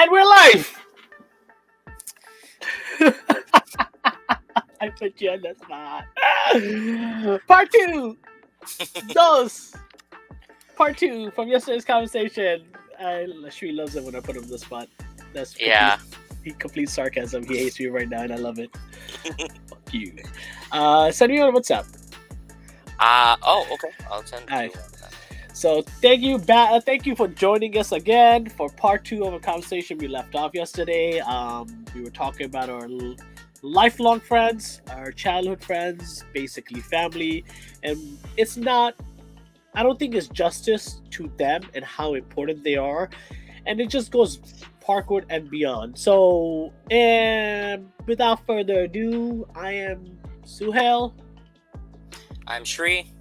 And we're live! I put you on the spot. Part 2! Dos! Part 2 from yesterday's conversation. Shree loves it when I put him on the spot. That's complete sarcasm. He hates me right now and I love it. Fuck you. Send me on WhatsApp. Okay. I'll send you. So thank you for joining us again for part 2 of a conversation we left off yesterday. We were talking about our lifelong friends, our childhood friends, basically family, and I don't think it's justice to them and how important they are, and it just goes Parkwood and beyond. So, and without further ado, I am Suhe. I'm Shree.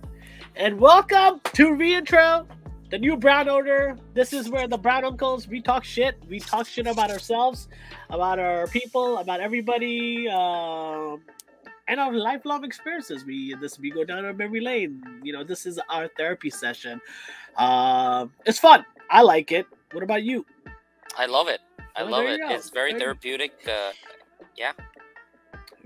And welcome to Reintro, the new Brown Order. This is where the Brown Uncles, we talk shit. We talk shit about ourselves, about our people, about everybody, and our lifelong experiences. We go down our memory lane. You know, this is our therapy session. It's fun. I like it. What about you? I love it. I love it. It's very therapeutic. Yeah.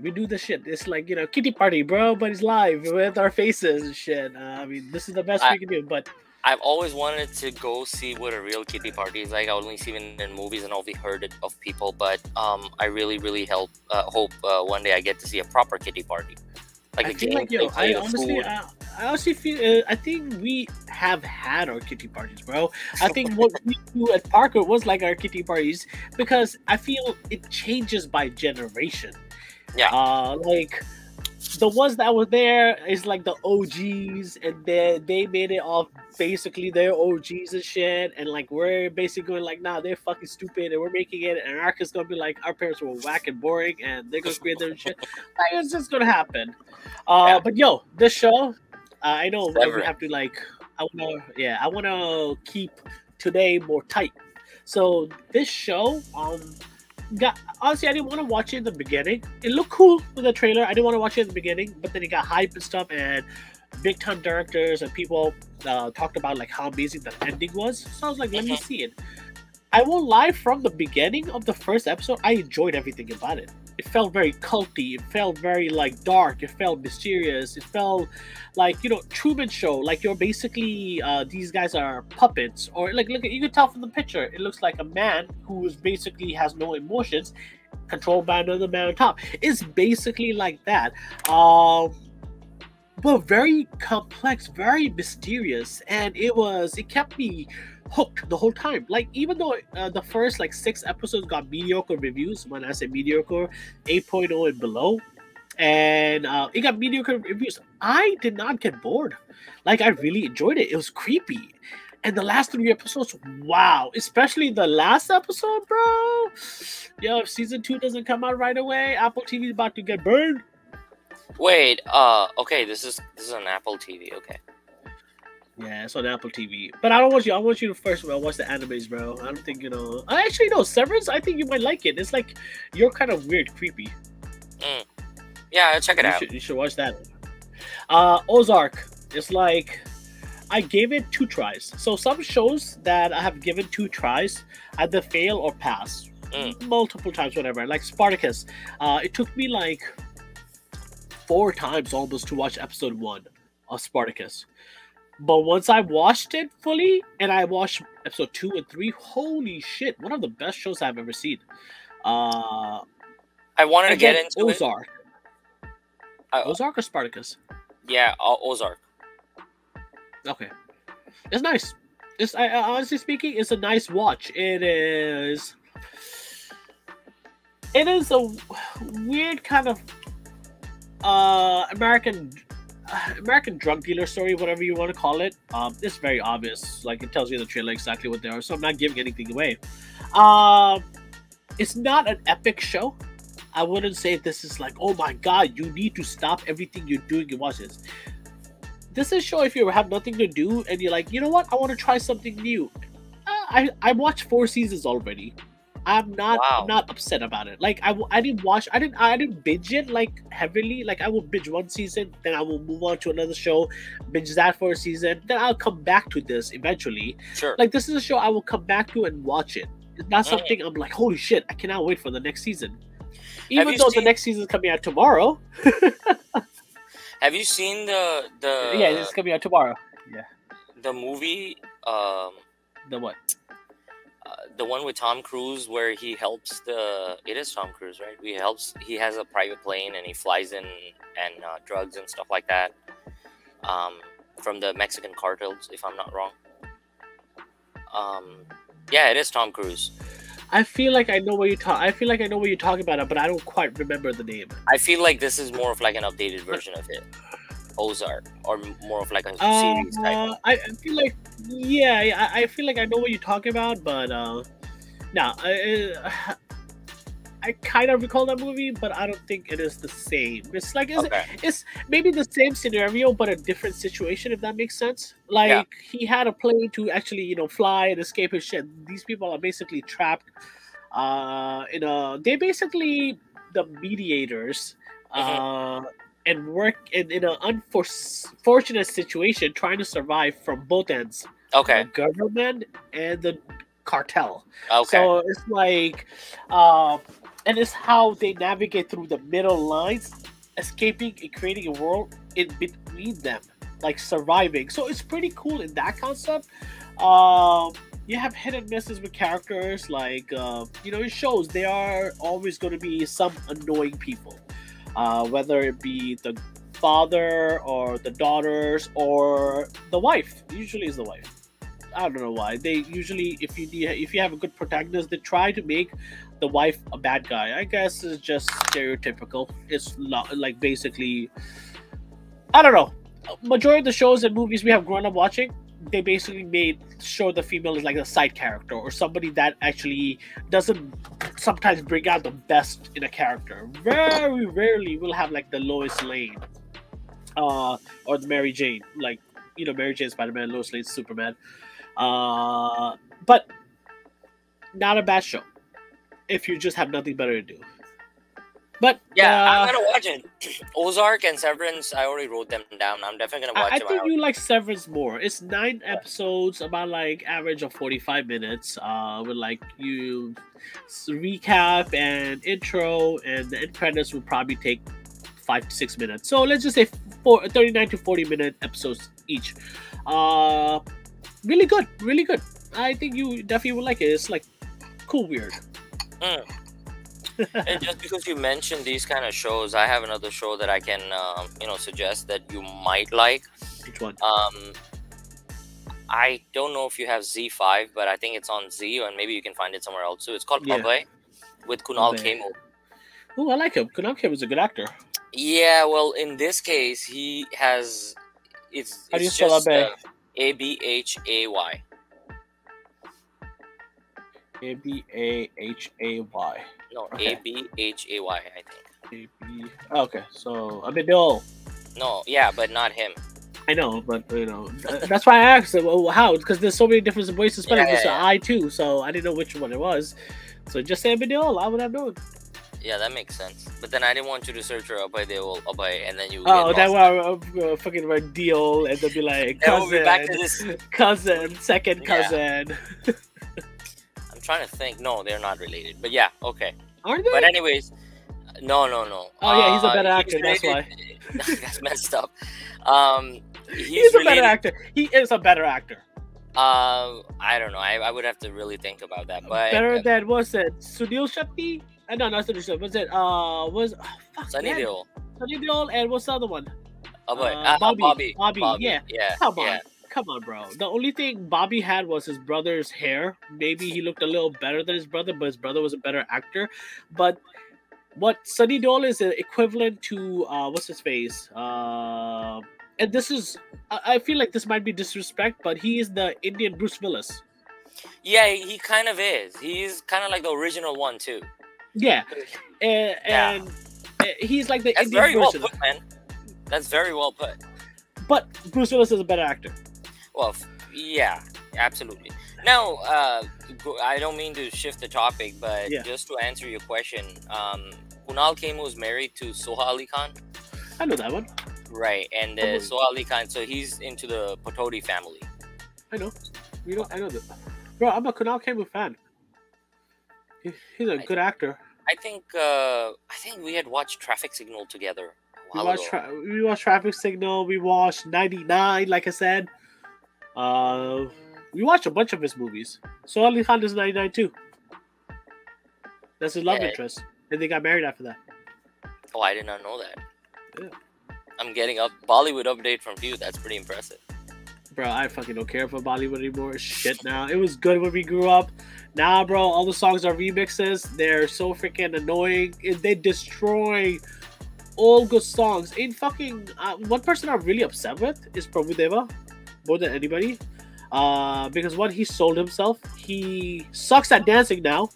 We do this shit. It's like, kitty party, bro, but it's live with our faces and shit. I mean, this is the best we can do, but... I've always wanted to go see what a real kitty party is like. I only see it in movies and only heard it of people, but I really, really hope one day I get to see a proper kitty party. I honestly feel, I think we have had our kitty parties, bro. I think what we do at Parker was like our kitty parties, because I feel it changes by generation. Yeah. Like the ones that were there is like the OGs, and they made it all basically their OGs and shit, and like we're basically going like, nah, they're fucking stupid, and we're making it, and our kids gonna be like, our parents were whack and boring, and they're gonna create their shit. Like, it's just gonna happen. But yo, this show, I know we have to like, I wanna keep today more tight. So this show, honestly, I didn't want to watch it in the beginning. It looked cool with the trailer. I didn't want to watch it in the beginning, but then it got hype and stuff, and big time directors and people talked about like how amazing the ending was. So I was like, let me see it. I won't lie, from the beginning of the first episode, I enjoyed everything about it. It felt very culty. It felt very like dark. It felt mysterious. It felt like, Truman Show. Like you're basically these guys are puppets, or like look, you can tell from the picture. It looks like a man who is basically has no emotions, controlled by another man on top. It's basically like that. But very complex, very mysterious, and it kept me hooked the whole time. Like, even though the first like 6 episodes got mediocre reviews, when I say mediocre, 8.0 and below, and it got mediocre reviews, I did not get bored. Like, I really enjoyed it. It was creepy. And the last 3 episodes, wow, especially the last episode, bro. Yo, if season 2 doesn't come out right away, Apple TV is about to get burned. Wait, okay, this is on Apple TV, okay. Yeah, it's on Apple TV. But I want you to first watch the animes, bro. I don't think, I actually know, Severance, I think you might like it. It's like, you're kind of weird, creepy. Yeah, check it out. You should watch that. Ozark, it's like, I gave it 2 tries. So some shows that I have given 2 tries, either fail or pass. Multiple times, whatever. Like Spartacus. It took me like 4 times almost to watch episode 1 of Spartacus. But once I watched it fully, and I watched episode 2 and 3, holy shit, one of the best shows I've ever seen. I wanted to get into Ozark. Ozark or Spartacus? Yeah, Ozark. Okay. It's nice. Honestly speaking, it's a nice watch. It is a weird kind of American drug dealer story, whatever you want to call it. It's very obvious. Like, it tells you in the trailer exactly what they are, so I'm not giving anything away. It's not an epic show. I wouldn't say this is like, oh my god, you need to stop everything you're doing and watch this. This is a show if you have nothing to do and you're like, you know what, I want to try something new. I watched 4 seasons already. I'm not upset about it. Like, I didn't binge it like heavily. Like, I will binge 1 season, then I will move on to another show, binge that for a season, then I'll come back to this eventually. Sure. Like, this is a show I will come back to and watch it. that's Mhm. something I'm like, holy shit, I cannot wait for the next season. Have Even you though the seen next season is coming out tomorrow. Have you seen Yeah, it's coming out tomorrow. Yeah. the movie The what? the one with Tom Cruise where he helps it is Tom Cruise, right? He has a private plane and he flies in and drugs and stuff like that um, from the Mexican cartels, if I'm not wrong. Yeah, it is Tom Cruise. I feel like I know what you're talking. I feel like I know what you're talking about, but I don't quite remember the name. I feel like this is more of like an updated version of it, Ozark, or more of like a series type. I feel like, yeah, I feel like I know what you're talking about, but no, I kind of recall that movie, but I don't think it is the same. It's like Okay. it's maybe the same scenario, but a different situation, if that makes sense. Like Yeah. he had a plane to actually, fly and escape his shit. These people are basically trapped. They basically the mediators. Mhm. And work in an unfortunate situation, trying to survive from both ends, Okay. the government and the cartel. Okay. So it's like, and it's how they navigate through the middle lines, escaping and creating a world in between them, like surviving. So it's pretty cool in that concept. You have hit and misses with characters, like it shows there are always going to be some annoying people, whether it be the father or the daughters or the wife. Usually is the wife. I don't know why. They usually, if you have a good protagonist, they try to make the wife a bad guy. I guess it's just stereotypical. It's like basically, I don't know. Majority of the shows and movies we have grown up watching, they basically made sure the female is like a side character or somebody that actually doesn't sometimes bring out the best in a character. Very rarely will have like the Lois Lane, or the Mary Jane, like Mary Jane Spider-Man, Lois Lane Superman. But not a bad show if you just have nothing better to do. But Yeah, I'm gonna watch it. Ozark and Severance, I already wrote them down. I'm definitely gonna watch I them think out. you like Severance more. It's 9 episodes, about like average of 45 minutes. With like you recap and intro, and the end credits will probably take 5 to 6 minutes. So let's just say 39 to 40-minute episodes each. Really good, really good. I think you definitely would like it. It's like cool, weird. Mm. And just because you mentioned these kind of shows, I have another show that I can, suggest that you might like. Which one? I don't know if you have Z5, but I think it's on Z, and maybe you can find it somewhere else too. It's called Yeah. Prabu with Kunal Prabu. Khemu. Oh, I like him. Kunal Khemu is a good actor. Yeah, well, in this case, he has. How do you It's spell just Abe? Abhay. Abhay. No, Okay. Abhay, I think. Okay, so Abidul. No, yeah, but not him. I know, but that's why I asked. Well, how? Because there's so many different ways to spell it. There's an Yeah. I too, so I didn't know which one it was. So just say Abidul. I would have known. Yeah, that makes sense. But then I didn't want you to search for Abhay, and then you. Oh, get that lost. were fucking right deal, and they'll be like Then we'll be cousin, back to this. cousin, second Yeah. cousin. I'm trying to think. No, they're not related. But yeah, okay. Aren't they? But anyways, no. Oh yeah, he's a better actor. That's why. That's messed up. He's a better related- actor. He is a better actor. I don't know. I would have to really think about that. But Better than what's it? Sunil Shetty? No, not Sunil Shetty. What's it? Sunny man. Deol. Sunny Deol, and what's the other one? Bobby. Bobby. Yeah. Yeah. Come on. Yeah. Come on, bro. The only thing Bobby had was his brother's hair. Maybe he looked a little better than his brother, but his brother was a better actor. But what Sunny Deol is equivalent to what's his face? And this is, I feel like this might be disrespect, but he is the Indian Bruce Willis. Yeah, he kind of is. He's kind of like the original one too. Yeah, and he's like the That's Indian very well version. put, man. That's very well put. But Bruce Willis is a better actor. Well, yeah, absolutely. Now, I don't mean to shift the topic, but Yeah. just to answer your question, Kunal Khemu is married to Soha Ali Khan, I know that one. right? And Oh. Soha Ali Khan, so he's into the Patodi family. I know. I know that. Bro, I'm a Kunal Khemu fan. He's a I, good actor. I think we had watched Traffic Signal together a We while watched ago. we watched Traffic Signal. We watched 99, like I said. Uh, we watched a bunch of his movies. So Ali Khan is 99 too. That's his love Yeah. interest, and they got married after that. Oh, I did not know that. Yeah. I'm getting a Bollywood update from you. That's pretty impressive. Bro, I fucking don't care for Bollywood anymore. It's shit now. It was good when we grew up. Now, bro, all the songs are remixes. They're so freaking annoying. They destroy all good songs. In fucking one person I'm really upset with is Prabu Deva more than anybody. Because one, he sold himself. He sucks at dancing now.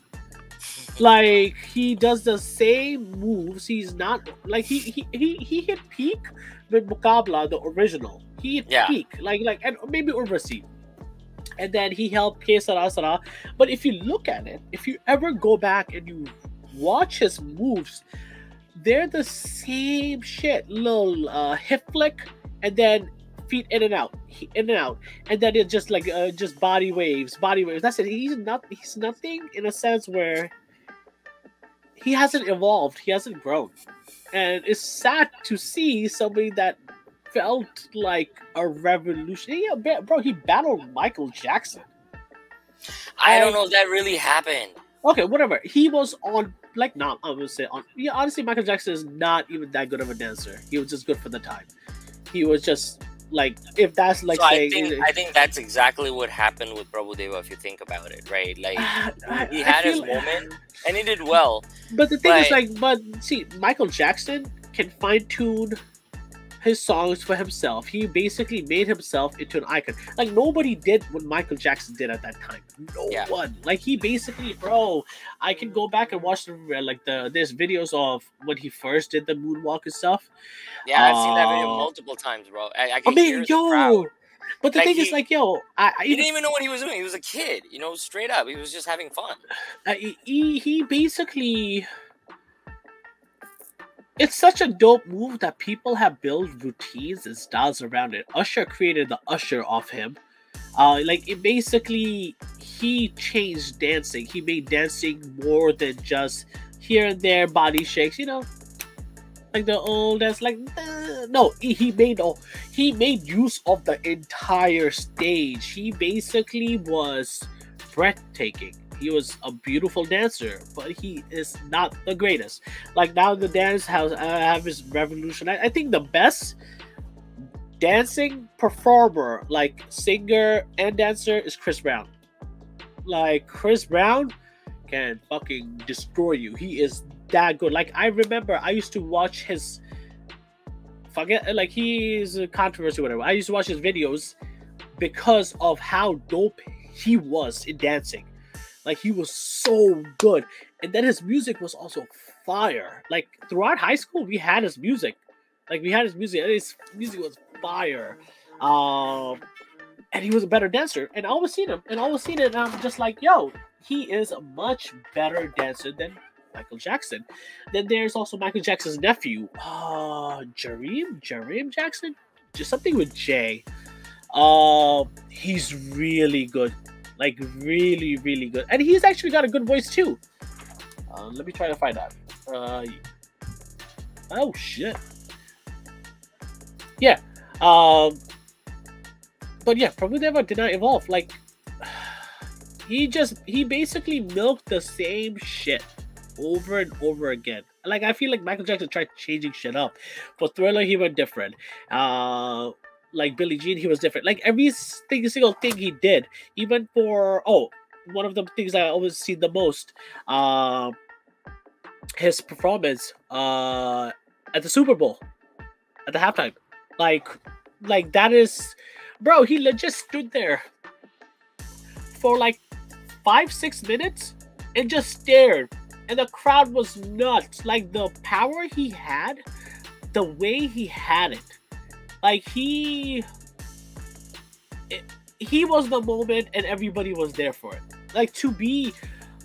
Like he does the same moves. He's not like he hit peak with Mukabla, the original. He hit Yeah. peak like and maybe Urvasi. And then he helped K Sarasara. But if you look at it, if you ever go back and you watch his moves, they're the same shit. Little hip flick and then feet in and out, and then it's just like just body waves. That's it. He's nothing in a sense where he hasn't evolved, he hasn't grown, and it's sad to see somebody that felt like a revolution. Yeah, bro, he battled Michael Jackson. I don't know if that really happened. Okay, whatever. He was on like not. I would say on. Yeah, honestly, Michael Jackson is not even that good of a dancer. He was just good for the time. He was just like if that's like So saying. I think that's exactly what happened with Prabhu Deva. If you think about it, right? Like he I had his feel- moment and he did well. But the thing is, But- but see, Michael Jackson can fine tune his songs for himself. He basically made himself into an icon. Like nobody did what Michael Jackson did at that time. No Yeah. one. Like he basically, bro. I can go back and watch there's videos of when he first did the moonwalk and stuff. Yeah, I've seen that video multiple times, bro. I I can hear mean, the crowd. But the Like, thing is, he- like, yo, He didn't even know what he was doing. He was a kid, straight up. He was just having fun. he basically. It's such a dope move that people have built routines and styles around it. Usher created the Usher of him. Like it basically, he changed dancing. He made dancing more than just here and there body shakes. Like the old dance. Like no, he made use of the entire stage. He basically was breathtaking. He was a beautiful dancer, but he is not the greatest. Like now, the dance has have his revolution. I think the best dancing performer, like singer and dancer, is Chris Brown. Like Chris Brown can fucking destroy you. He is that good. Like I remember, I used to watch his. Like he's a controversy, whatever. I used to watch his videos because of how dope he was in dancing. Like he was so good, and then his music was also fire. Like throughout high school, we had his music. And his music was fire. And he was a better dancer. And I always seen him, and I'm just like, yo, he is a much better dancer than Michael Jackson. Then there's also Michael Jackson's nephew, Jareem Jackson, just something with J. He's really good. Like really, really good, and he's actually got a good voice too. Let me try to find out. Oh shit. Yeah. But yeah, Prabhu Deva did not evolve. Like he basically milked the same shit over and over again. Like I feel like Michael Jackson tried changing shit up. For Thriller, he went different. Like Billie Jean, he was different. Like every single thing he did, even for one of the things I always see the most, his performance at the Super Bowl, at the halftime. Like that is, bro. He legit stood there for like 5-6 minutes and just stared, and the crowd was nuts. Like the power he had, the way he had it. Like he was the moment and everybody was there for it. Like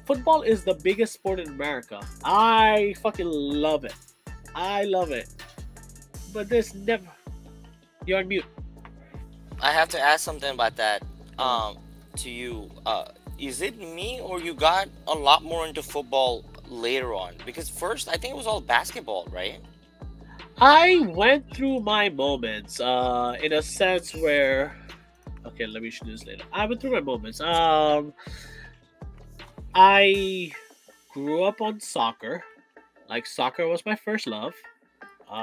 football is the biggest sport in America. I fucking love it. I love it. But there's never... You're on mute. I have to ask something about that to you. is it me or you got a lot more into football later on? Because first, I think it was all basketball, right? I went through my moments, in a sense where, okay, let me show this later. I went through my moments. I grew up on soccer. Like soccer was my first love,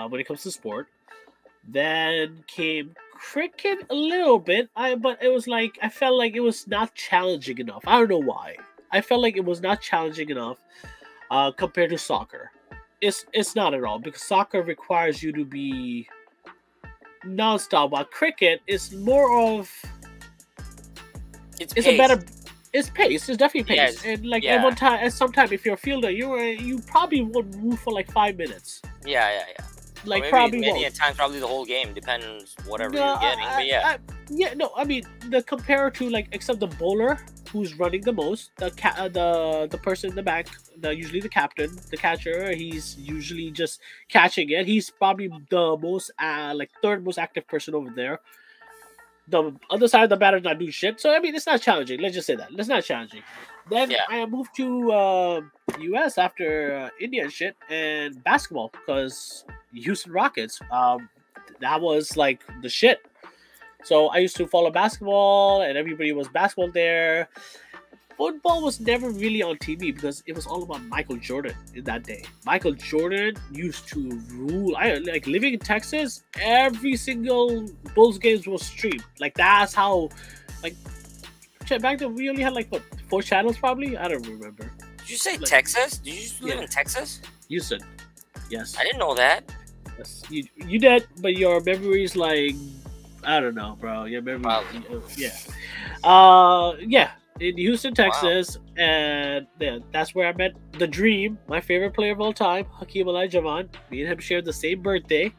when it comes to sport. Then came cricket a little bit. But it was like I felt like it was not challenging enough. I don't know why. I felt like it was not challenging enough, compared to soccer. It's not at all because soccer requires you to be nonstop. While cricket is more of It's it's a pace. better it's pace. It's definitely pace. Yes. And like at Yeah. one time, at some time, if you're a fielder, you probably would move for like 5 minutes. Yeah. Yeah. Yeah. Or Like maybe probably many won't. a times, probably the whole game depends whatever No, you're getting. But yeah, yeah, no. I mean, the compare to like, except the bowler who's running the most, the person in the back, usually the captain, the catcher. He's usually just catching it. He's probably the most, like third most active person over there. The other side of the batter's not doing shit. So I mean, it's not challenging. Let's just say that it's not challenging. Then yeah. I moved to U.S. after India and shit and basketball because Houston Rockets. That was like the shit. So I used to follow basketball, and everybody was basketball there. Football was never really on TV because it was all about Michael Jordan in that day. Michael Jordan used to rule. I like living in Texas. Every single Bulls games was streamed. Like that's how. Like back then, we only had like what 4 channels probably. I don't remember. Did you say Like, Texas? Did you just live yeah. in Texas? Houston. Yes. I didn't know that. Yes. You did, but your memories like I don't know, bro. Your memory. Wow. Yeah. Yeah. In Houston, Texas, and yeah, that's where I met the Dream, my favorite player of all time, Hakeem Olajuwon. Me and him shared the same birthday.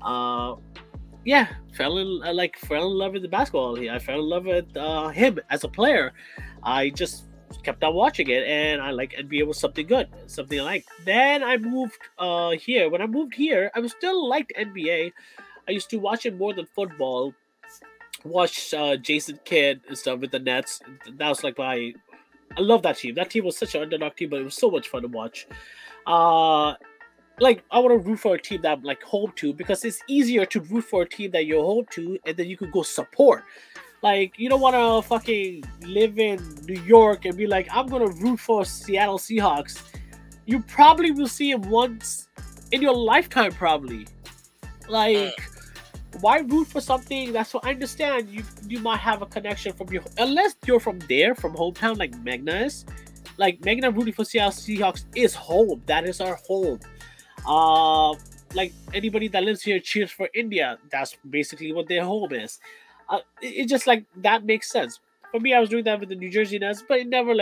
Yeah, fell in love with the basketball. I fell in love with him as a player. I just kept on watching it, and I like NBA was something good, something I liked. Then I moved here. When I moved here, I was still liked NBA. I used to watch it more than football. Watch Jason Kidd and stuff with the Nets. That was like I love that team. That team was such an underdog team, but it was so much fun to watch. Like I want to root for a team that I'm like home to because it's easier to root for a team that you're home to, and then you could go support. Like you don't want to fucking live in New York and be like, I'm gonna root for Seattle Seahawks. You probably will see him once in your lifetime, probably. Like. Why root for something? That's what I understand. You might have a connection from your unless you're from there, from hometown, like Magna is. Like Magna rooting for Seattle Seahawks is home. That is our home. Like anybody that lives here cheers for India. That's basically what their home is. It just like that makes sense. For me, I was doing that with the New Jersey Nets, but it never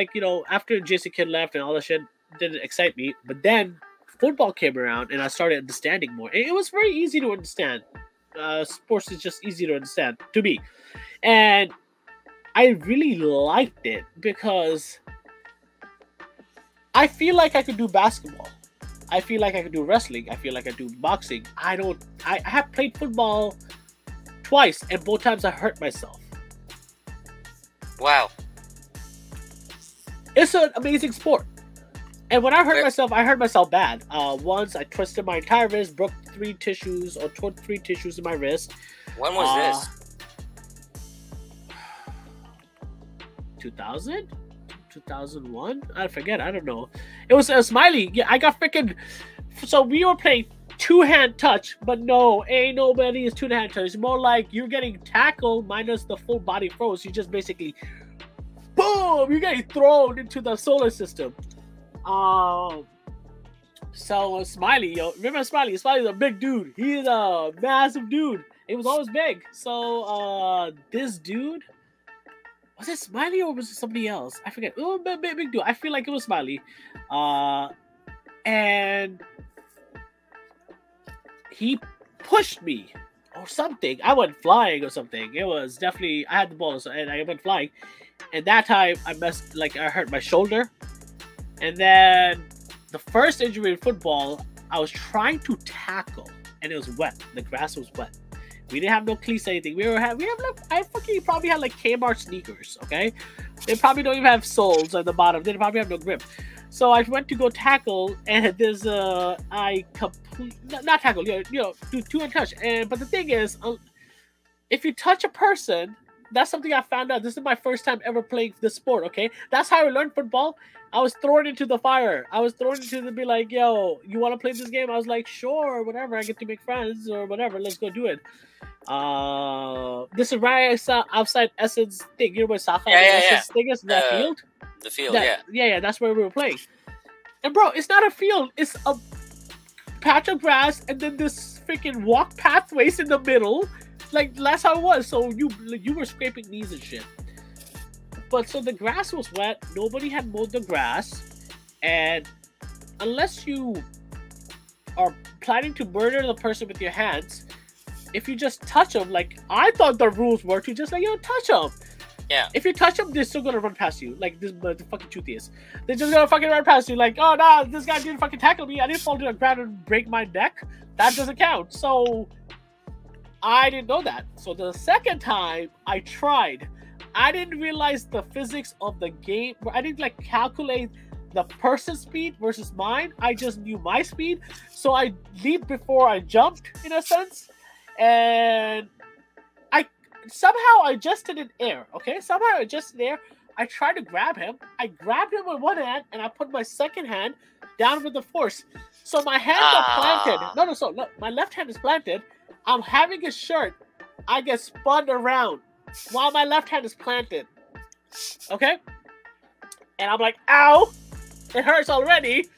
after Jason Kidd left and all that shit didn't excite me. But then football came around and I started understanding more. It was very easy to understand. Sports is just easy to understand to me, and I really liked it because I feel like I could do basketball. I feel like I could do wrestling. I feel like I do boxing. I have played football twice, and both times I hurt myself. Wow. It's an amazing sport. And when I hurt myself bad. Once I twisted my entire wrist, broke 3 tissues or tore 3 tissues in my wrist. When was this? 2000? 2001? I forget. I don't know. It was a Smiley. Yeah, I got freaking. So we were playing 2-hand touch, but no, ain't nobody is 2-hand touch. It's more like you're getting tackled minus the full body throws. You just basically, boom, you're getting thrown into the solar system. So Smiley, remember Smiley? Smiley's a big dude. He's a massive dude. He was always big. So this dude, was it Smiley or was it somebody else? I forget. Oh, big dude. I feel like it was Smiley. And he pushed me or something. I went flying or something. It was definitely I had the ball and I went flying. And that time I hurt my shoulder. And then the first injury in football, I was trying to tackle, and it was wet. The grass was wet. We didn't have no cleats or anything. I fucking probably had like Kmart sneakers, okay? They probably don't even have soles at the bottom. They probably have no grip. So I went to go tackle, and there's not tackle, do two and touch. And but the thing is, if you touch a person, that's something I found out. This is my first time ever playing this sport. Okay, that's how I learned football. I was thrown into the fire. I was thrown into the be like, yo, you want to play this game? I was like, sure, whatever. I get to make friends or whatever. Let's go do it. This is right outside Essence thing. You know where Saad Essence thing is? That field. The field, yeah. That's where we were playing. And bro, it's not a field. It's a patch of grass, and then this freaking walk pathways in the middle. Like that's how it was. So you were scraping knees and shit. But so the grass was wet. Nobody had mowed the grass, and unless you are planning to murder the person with your hands, if you just touch them, like I thought the rules were to just like touch them. Yeah. If you touch them, they're still gonna run past you. Like this, but the fucking truth is, they're just gonna fucking run past you. Like, oh nah, this guy didn't fucking tackle me. I didn't fall to the ground and break my neck. That doesn't count. So I didn't know that. So the second time I tried, I didn't realize the physics of the game. I didn't like calculate the person's speed versus mine. I just knew my speed. So I leaped before I jumped, in a sense. And somehow I adjusted in air. Okay, somehow I adjusted in air. I tried to grab him. I grabbed him with one hand, and I put my second hand down with the force. So my hand got planted. No, my left hand is planted. I'm having his shirt. I get spun around while my left hand is planted. Okay? And I'm like, ow! It hurts already.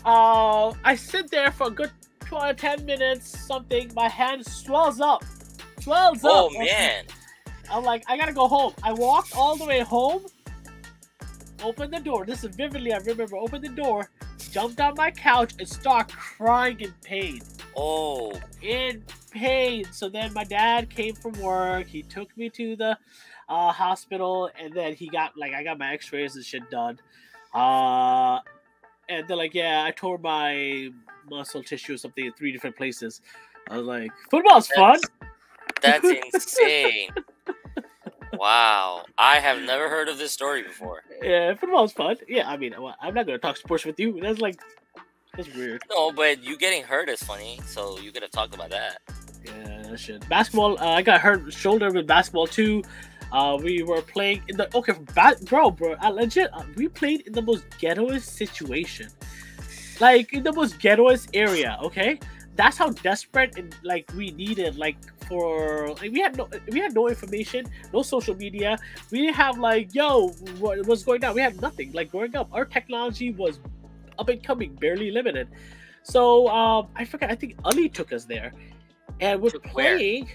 I sit there for a good 10 minutes, something. My hand swells up. Oh, man. I'm like, I gotta go home. I walked all the way home, opened the door. This is vividly, I remember. Opened the door, jumped on my couch, and started crying in pain. Oh. In pain. So then my dad came from work. He took me to the hospital, and then I got my x-rays and shit done. And they're like, yeah, I tore my muscle tissue or something in 3 different places. I was like, football's fun. That's insane. Wow. I have never heard of this story before. Yeah, football's fun. Yeah, I mean, I'm not going to talk sports with you. That's weird. No, but you getting hurt is funny, so you could have talked about that. Yeah, that shit. Basketball, I got hurt shoulder with basketball too. We were playing in the legit. We played in the most ghettoest situation, like in the most ghettoest area. Okay, that's how desperate and like we needed we had no information, no social media. We didn't have what's going on. We had nothing. Like growing up, our technology was up and coming, barely limited. So I forgot. I think Ali took us there, and we're playing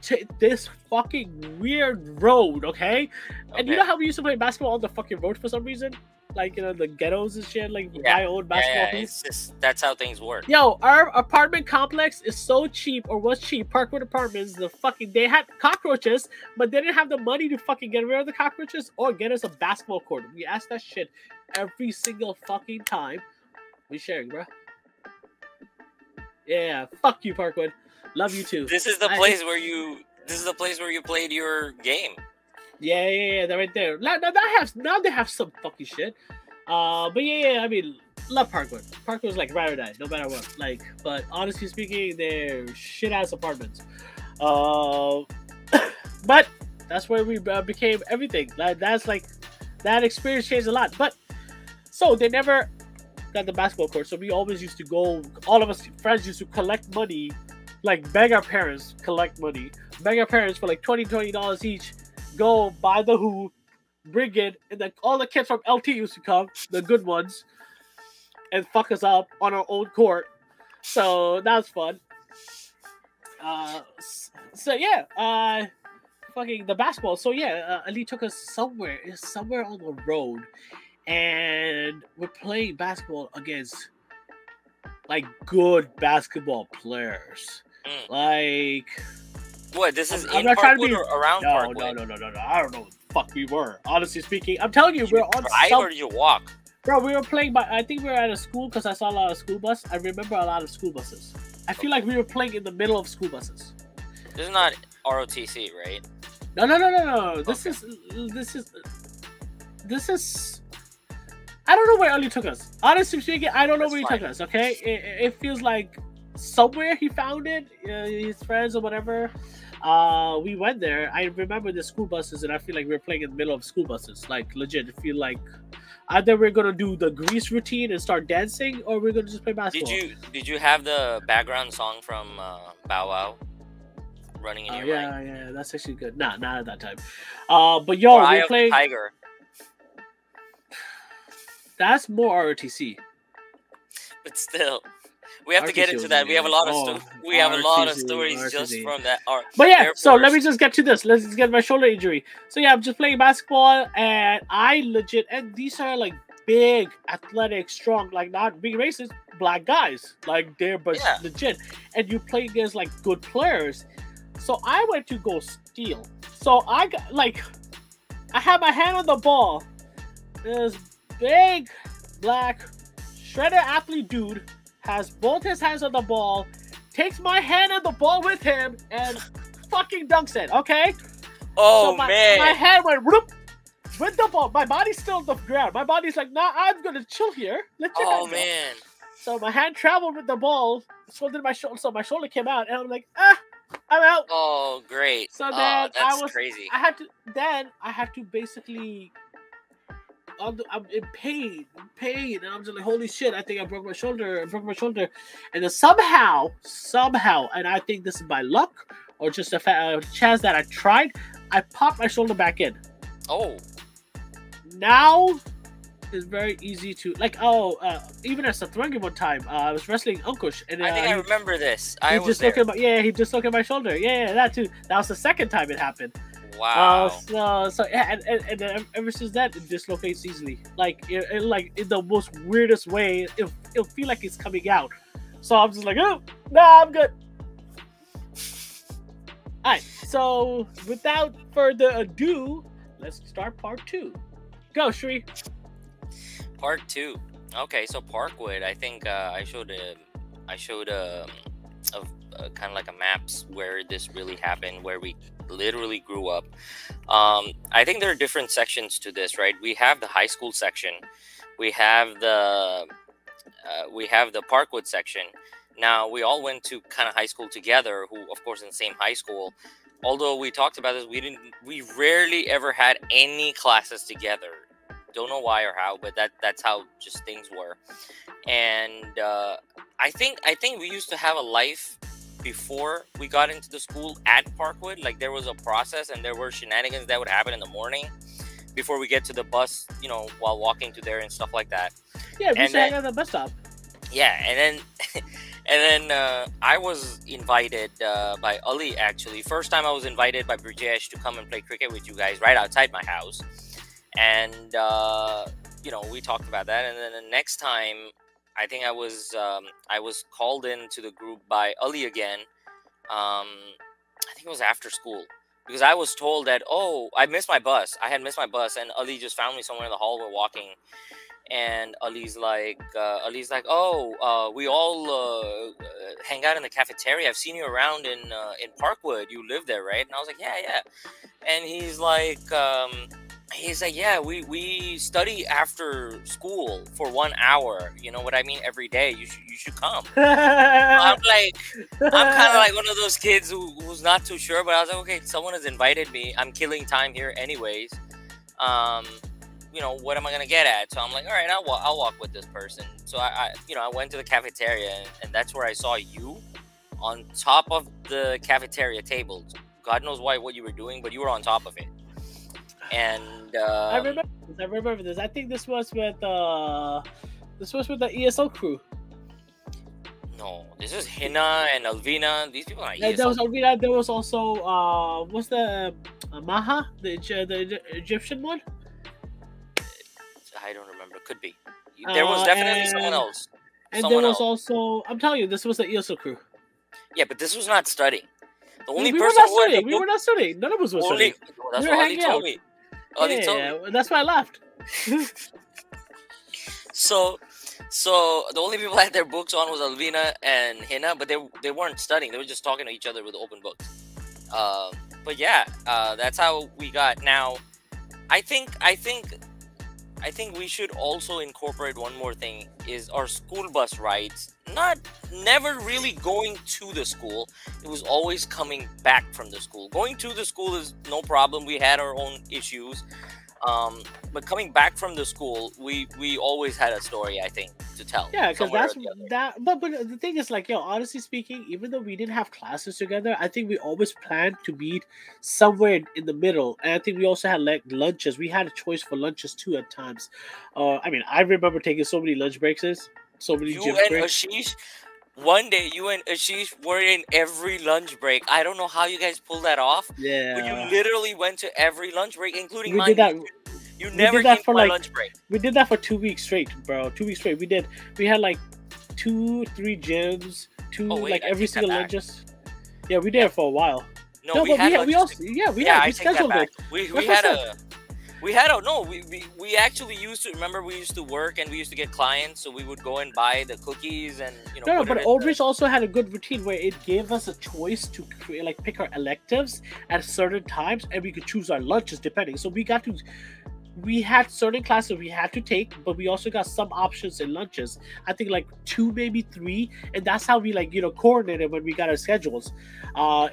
to this fucking weird road. Okay, and you know how we used to play basketball on the fucking road for some reason, like the ghettos and shit. Like my own basketball teams. That's how things work. Yo, our apartment complex is so cheap, or was cheap. Parkwood Apartments. They had cockroaches, but they didn't have the money to fucking get rid of the cockroaches or get us a basketball court. We asked that shit every single fucking time. We sharing, bro. Yeah, fuck you, Parkwood. Love you too. This is the place where you played your game. Yeah, they're right there. Now they have some fucking shit. But yeah, I mean, love Parkwood. Parkwood's like ride or die, no matter what. Like, but honestly speaking, they're shit ass apartments. But that's where we became everything. That's like that experience changed a lot. But so they never got the basketball court, so we always used to go. All of us friends used to collect money, like beg our parents, collect money, beg our parents for like $20 each. Go buy the hoop, bring it, and then all the kids from LT used to come, the good ones, and fuck us up on our own court. So that was fun. Fucking the basketball. So yeah, Ali took us somewhere. It's somewhere on the road, and we're playing basketball against like good basketball players. Like, what? This is I'm in not trying to Parkwood be or around Parkwood? No. I don't know what the fuck we were. Honestly speaking, I'm telling you, we're on. Or did you walk? Bro, we were playing. I think we were at a school because I saw a lot of school bus. I remember a lot of school buses. I feel like we were playing in the middle of school buses. This is not ROTC, right? No. This is this is. I don't know where Ali took us. Honestly speaking, I don't know That's where he fine. took us. Okay, it feels like somewhere he found it, his friends or whatever. We went there. I remember the school buses, and I feel like we were playing in the middle of school buses. Like legit, I feel like either we're gonna do the grease routine and start dancing, or we're gonna just play basketball. Did you have the background song from Bow Wow running in your mind? Yeah, that's actually good. Nah, not at that time. But yo, Or Eye we're of the playing. Tiger. That's more ROTC. But still, we have to get ROTC into was that. We have a lot of amazing. we have a lot of ROTC, stories just ROTC. from that. Our But yeah, Air so let me Force. just get to this. Let's get my shoulder injury. So yeah, I'm just playing basketball, and I legit, and these are like big, athletic, strong, like not being racist, black guys, like they're but Yeah. legit, and you play against like good players. So I went to go steal. So I got like, I had my hand on the ball. This big, black, shredder athlete dude has both his hands on the ball, takes my hand on the ball with him, and fucking dunks it, okay? Oh So my man! hand went whoop with the ball. My body's still on the ground. My body's like, nah, I'm gonna chill here. Let your Oh hand go. man! So my hand traveled with the ball, so did my shoulder. So my shoulder came out, and I'm like, I'm out. Oh great! So Oh, then that's crazy. I had to basically. I'm in pain, and I'm just like, holy shit! I think I broke my shoulder. And then somehow, and I think this is by luck or just a chance that I tried, I popped my shoulder back in. Oh, Now it's very easy to even as a throwing one time, I was wrestling Ankush, and I think I remember this. I he was just there. looked at he just looked at my shoulder. Yeah, that too. That was the second time it happened. Wow. So yeah, and then ever since that, it dislocates easily. Like like in the most weirdest way, it'll feel like it's coming out. So I'm just like, oh, nah, I'm good. Alright, so without further ado, let's start part 2. Go, Shri. Part 2. Okay, so Parkwood. I think I showed kind of like a maps where this really happened, where we literally grew up. I think there are different sections to this, right? We have the high school section, we have the Parkwood section. Now we all went to kind of high school together, who of course in the same high school. Although we talked about this, we rarely ever had any classes together. Don't know why or how, but that's how just things were. And I think we used to have a life before we got into the school at Parkwood. Like there was a process, and there were shenanigans that would happen in the morning before we get to the bus, while walking to there and stuff like that. Yeah, we used to hang out at the bus stop. Yeah, and then I was invited by Ali, actually. First time I was invited by Brijesh to come and play cricket with you guys right outside my house. And we talked about that. And then the next time, I think I was called into the group by Ali again. I think it was after school, because I was told that, I missed my bus. I had missed my bus, and Ali just found me somewhere in the hallway walking. And Ali's like, we all hang out in the cafeteria. I've seen you around in Parkwood. You live there, right? And I was like, yeah. And he's like, yeah, we study after school for 1 hour. You know what I mean? Every day. You should come. I'm kind of like one of those kids who's not too sure, but I was like, okay, someone has invited me. I'm killing time here anyways. What am I gonna get at? So I'm like, all right, I'll walk with this person. So I went to the cafeteria, and that's where I saw you on top of the cafeteria tables. God knows what you were doing, but you were on top of it. And I remember this. I think this was with the ESO crew. No, this is Hina and Alvina. These people are not ESO. There was Alvina. There was also what's the Maha, the Egyptian one. I don't remember. Could be. There was definitely someone else. And there was also, I'm telling you, this was the ESO crew. Yeah, but this was not studying. The only we person we were not studying. None of us was studying. That's what Ali told me. Ali told me. That's why I laughed. So the only people that had their books on was Alvina and Hina, but they weren't studying. They were just talking to each other with open books. But yeah, that's how we got. Now, I think I think we should also incorporate one more thing is our school bus rides. Never really going to the school. It was always coming back from the school. Going to the school is no problem. We had our own issues. But coming back from the school, we always had a story, I think, to tell. Yeah, because Somewhere or that's the other. that. But the thing is, like, yo, honestly speaking, even though we didn't have classes together, I think we always planned to meet somewhere in the middle. And I think we also had like lunches. We had a choice for lunches too at times. I mean, I remember taking so many lunch breaks, so many You gym and breaks. Ashish, one day you and Ashish were in every lunch break. I don't know how you guys pulled that off, but you Yeah, literally went to every lunch break, including we did mine. that. You We never did came that to for my like lunch break. we did that for 2 weeks straight, bro. 2 weeks straight. We had like 3 gyms, two Oh wait, like I every take that single back. lunches. Yeah, we did Yeah, it for a while. no, No, we but had we lunches. also yeah Yeah, I we take that scheduled back. it. We That's what I had said. a no. We actually used to remember we used to work and we used to get clients, so we would go and buy the cookies and No, put it but in Old the. Bridge also had a good routine where it gave us a choice to create, like, pick our electives at certain times, and we could choose our lunches depending. So we had certain classes we had to take, but we also got some options in lunches. I think like 2, maybe 3, and that's how we, like, coordinated when we got our schedules.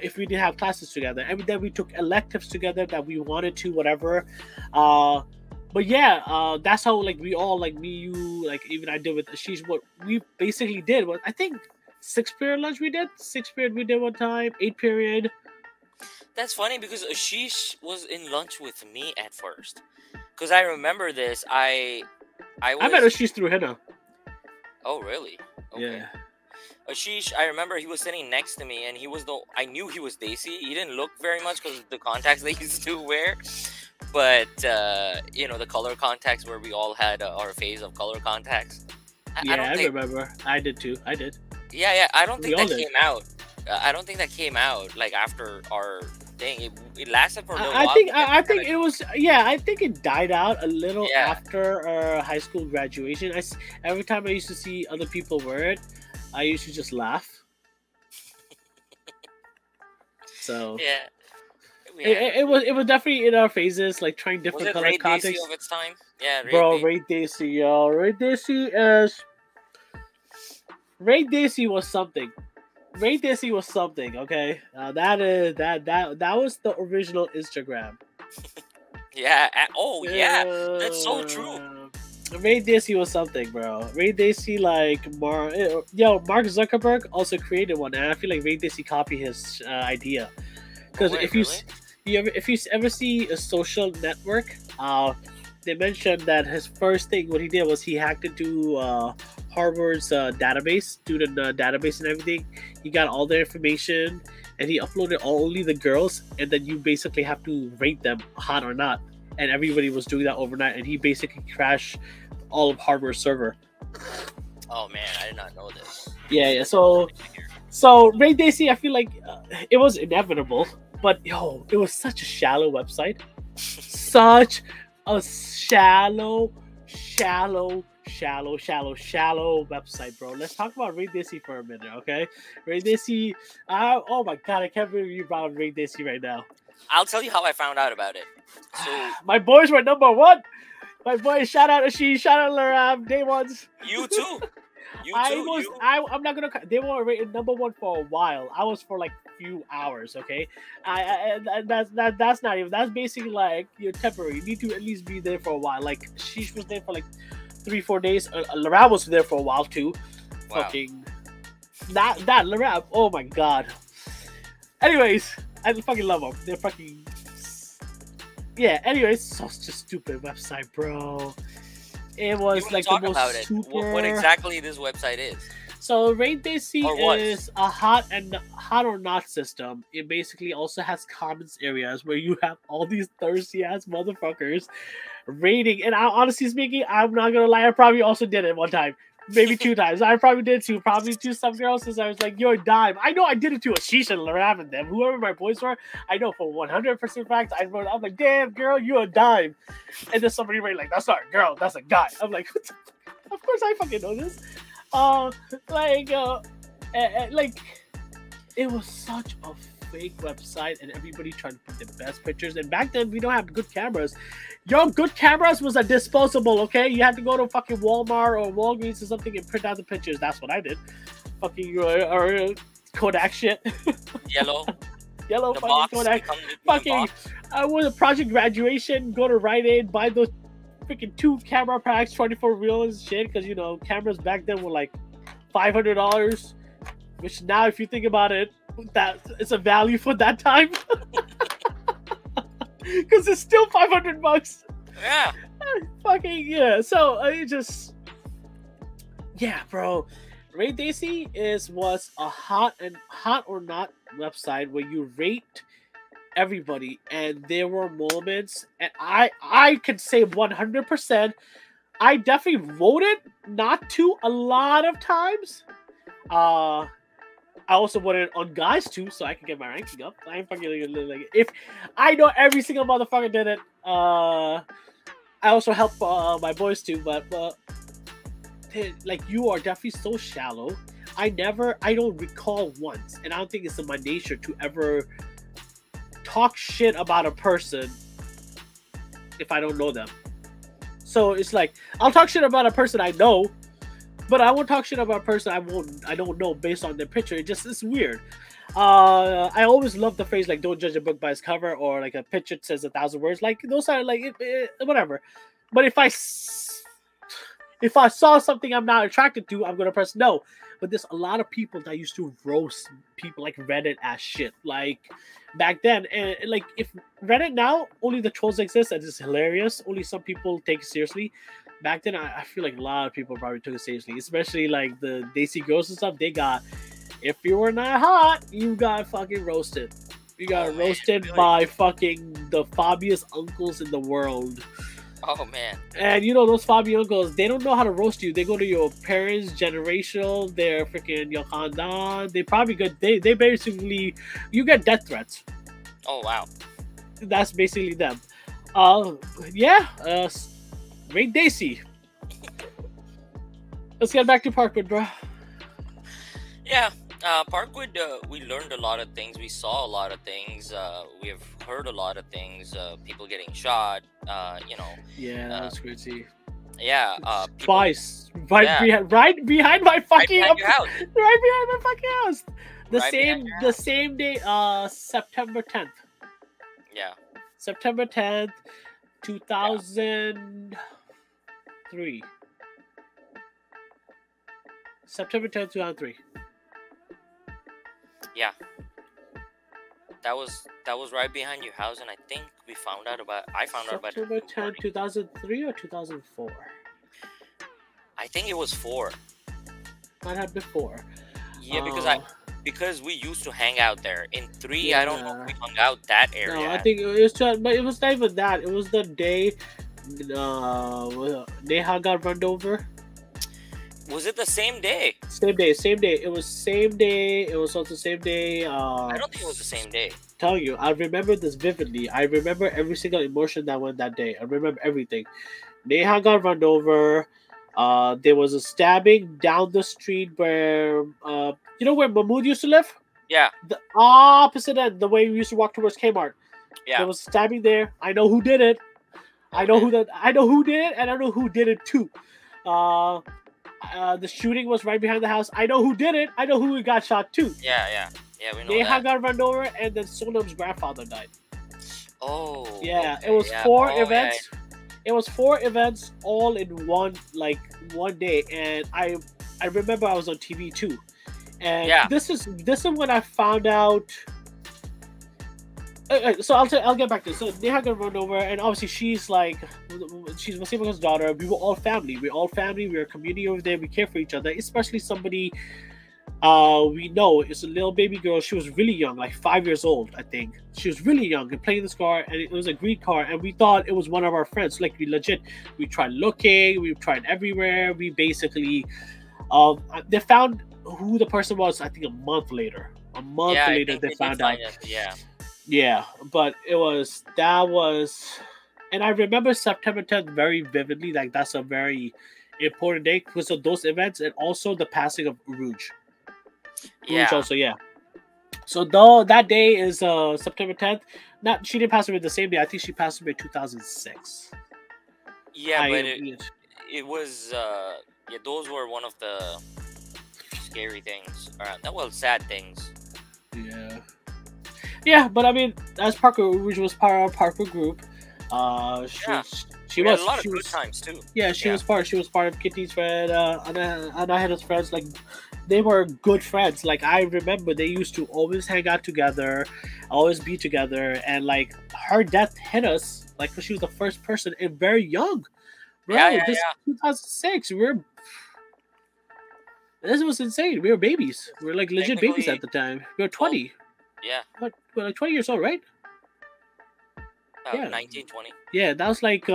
If we didn't have classes together, and then we took electives together that we wanted to, whatever. But yeah, that's how, like, we all, like, me, you, like, even I did with Ashish. What we basically did was, I think, 6 period lunch we did. 6 period we did one time. 8 period. That's funny because Ashish was in lunch with me at first. Because I remember this, I I met was. Ashish through Henna. Oh really? Okay. Yeah. Ashish, I remember he was sitting next to me, and I knew he was Desi. He didn't look very much because of the contacts they used to wear, but the color contacts where we all had our phase of color contacts. I Yeah, don't I think. remember. I did too. I did. Yeah. I don't We think all that did. came out. I don't think that came out like after our thing. It lasted for a little I while, think but then I kind think of. it was, yeah. I think it died out a little Yeah. after our high school graduation. Every time I used to see other people wear it, I used to just laugh. So Yeah. it, Yeah. it, it was it was definitely in our phases, like trying Was different it color Ray Desi contexts. of its time? Yeah, Ray Bro, Desi. Ray Dacey was something. Ray Dacey was something. Okay, that was the original Instagram. Yeah. Oh yeah. That's so true. Ray Dacey was something, bro. Ray Dacey, like, Mark Zuckerberg also created one, and I feel like Ray Dacey copied his idea. Oh Because wait, really? if you ever see a social network, they mentioned that his first thing what he did was he hacked into Harvard's database, student database, and everything. He got all their information, and he uploaded only the girls, and then you basically have to rate them hot or not. And everybody was doing that overnight, and he basically crashed all of Harvard's server. Oh man, I did not know this. Yeah. So Ray Dacey, I feel like it was inevitable, but yo, it was such a shallow website, such a shallow website, bro. Let's talk about Ray Dacey for a minute, okay? Ray Dacey, oh my god, I can't believe you brought Ray Dacey right now. I'll tell you how I found out about it. So My boys were number one. My boys, shout out Ashish, shout out Laram, day ones. you too. I'm not gonna. They were rated number one for a while. I was for like few hours. Okay, that's not even. That's basically like you're temporary. You need to at least be there for a while. Like Sheesh was there for like 3-4 days. Laram was there for a while too. Wow. Fucking that Laram. Oh my god. Anyways, I fucking love them. They're fucking. Yeah. Anyways, such a stupid website, bro. It You was want like to talk the most about it? super. What exactly this website is? So Raid Dacey Or was. is a hot or not system. It basically also has commons areas where you have all these thirsty ass motherfuckers raiding. And honestly speaking, I'm not gonna lie, I probably also did it one time. Maybe 2 times. I probably did too. Probably to some girls since I was like, you're a dime. I know I did it to Ashish and Laram and them. Whoever my boys were, I know for 100% fact. I'm like, damn girl, you're a dime. And then somebody right like, that's not a girl, that's a guy. I'm like, what the fuck? Of course I fucking know this. Like it was such a fake website, and everybody trying to put the best pictures. And back then, we don't have good cameras. Yo, good cameras was a disposable, okay? You had to go to fucking Walmart or Walgreens or something and print out the pictures. That's what I did. Fucking or Kodak shit. Yellow. Yellow The fucking box. Kodak. Comes in the Fucking, box. I was a project graduation, go to Rite Aid, buy those freaking 2 camera packs, 24 reels and shit, because, you know, cameras back then were like $500, which now, if you think about it, that it's a value for that time. Because it's still $500. Yeah. Fucking, yeah. So, yeah, bro. Rate Daisy was a hot or not website where you rate everybody, and there were moments, and I could say 100%. I definitely voted not to a lot of times. I also voted on guys too, so I could get my ranking up. I ain't fucking like if I know every single motherfucker did it. I also help my boys too, but like you are definitely so shallow. I don't recall once, and I don't think it's in my nature to ever talk shit about a person if I don't know them. So it's like I'll talk shit about a person I know, but I won't talk shit about a person I don't know based on their picture. It's weird. I always love the phrase like "don't judge a book by its cover" or like a picture says 1,000 words. Like those are like whatever. But if I saw something I'm not attracted to, I'm gonna press no. But there's a lot of people that used to roast people like Reddit as shit. Like back then, and like if Reddit now only the trolls exist and it's hilarious. Only some people take it seriously. Back then, I feel like a lot of people probably took it seriously, especially like the Daisy girls and stuff. They got, if you were not hot, you got fucking roasted. You got roasted really? By fucking the Fabius uncles in the world. Oh man! And you know those Fabio uncles, they don't know how to roast you. They go to your parents' generational, their freaking your khandan. They probably get they basically you get death threats. Oh wow! That's basically them. Rate Daisy. Let's get back to Parkwood, bro. Yeah, Parkwood. We learned a lot of things. We saw a lot of things. We have heard a lot of things. People getting shot. Yeah, that's crazy. Yeah. Twice. Right behind my fucking right behind your house. Right behind my fucking house. The Right same day. September 10th. Yeah. September 10th, 2003. September 10th, 2003. Yeah. That was right behind your house, and I think I found out about September 10th, 2003 or 2004. I think it was 4. Might have been 4. Yeah, because we used to hang out there. In 3, I don't know if we hung out that area. No, I think it was, but it was not even that. It was the day Neha got run over. Was it the same day? Same day. It was same day. It was also the same day. I don't think it was the same day. Tell you, I remember this vividly. I remember every single emotion that went that day. I remember everything. Neha got run over. There was a stabbing down the street where you know where Mahmood used to live? Yeah. The opposite end, the way we used to walk towards Kmart. Yeah. There was stabbing there. I know who did it. I know who did it, and I know who did it too. The shooting was right behind the house. I know who did it. I know who got shot too. Yeah, we know Neha that. got run over, and then Sonam's grandfather died. Oh. Yeah, okay, it was 4 events. Yeah. It was 4 events all in one day, and I remember I was on TV too. And this is when I found out. So I'll get back to this. So Neha got run over, and obviously she's Wasima's daughter. We were all family. We were a community over there. We care for each other, especially somebody we know is a little baby girl. She was really young, like 5 years old, I think. She was really young and playing this car, and it was a green car, and we thought it was one of our friends. Like we tried looking, we tried everywhere. We basically they found who the person was. I think a month later they found out. Yeah, but that was, and I remember September 10th very vividly. Like that's a very important day because of those events, and also the passing of Rouge. Yeah. Rouge also, yeah. So though that day is September 10th, not she didn't pass away the same day. I think she passed away in 2006. Yeah, but it was yeah, those were one of the scary things, well, sad things. Yeah, but I mean, as Parkwood, which was part of our Parkwood group, she was a lot of good times too. Yeah, she was part of Kitty's friend, Anaheda's friends. Like, they were good friends. Like, I remember they used to always hang out together, always be together, and like her death hit us like because she was the first person and very young. Bro, this 2006. This was insane. We were babies. We were like legit babies at the time. We were 20. Yeah. What? We're like 20 years old, right? Yeah. 19, 20. Yeah, that was like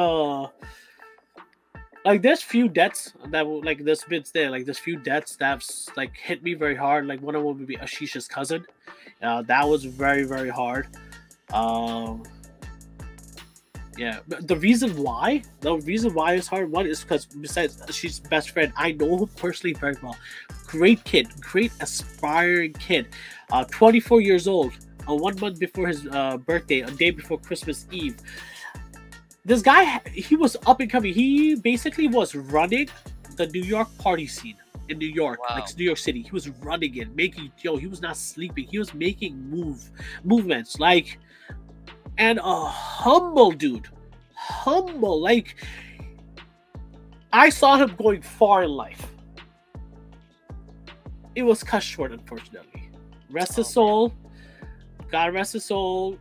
there's few deaths that were like there's bits there. Like there's few deaths that's like hit me very hard. Like one of them would be Ashisha's cousin. That was very, very hard. Yeah, but the reason why it's hard, one is because besides she's best friend, I know her personally very well. Great kid, great aspiring kid. 24 years old. 1 month before his birthday, a day before Christmas Eve. This guy, he was up and coming. He basically was running the New York party scene in New York, like New York City. He was running it, he was not sleeping. He was making movements, like. And a humble dude. Humble. Like, I saw him going far in life. It was cut short, unfortunately. Rest his soul. God rest his soul.